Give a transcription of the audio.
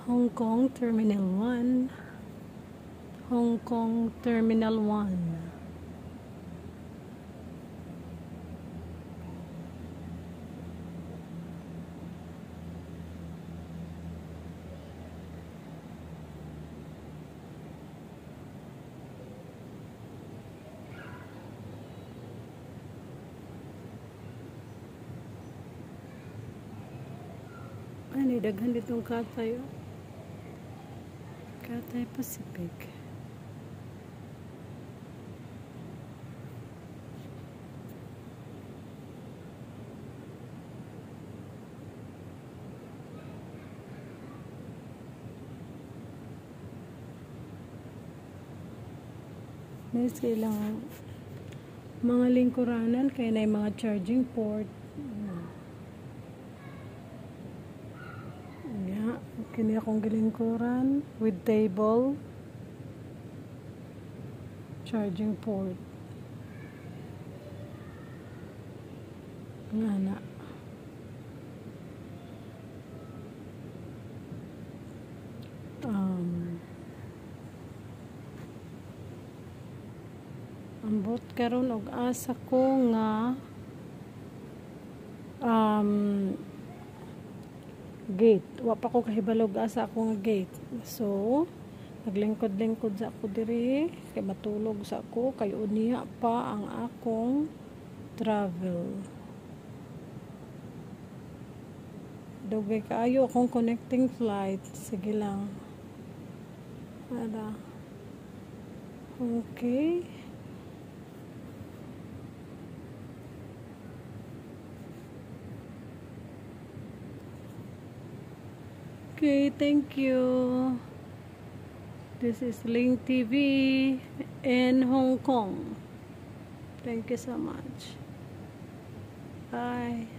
Hong Kong Terminal 1, Hong Kong Terminal 1. Ay, daghan ditong Cathay, oh. Cathay Pacific. Next, kailangan mga lingkuranan kaya na mga charging port. Kini akong gilingkuran with table, charging port. Nga na. Ambot karon og asa ko nga gate. Wa pa ko kahibalog asa ako nga gate. So, naglingkod-lingkod sa ako diri kay matulog sa ako kay uniya pa ang akong travel. Dugay kaayo akong connecting flight. Sige lang. Para. Okay. Okay, thank you. This is Ling TV in Hong Kong. Thank you so much. Bye.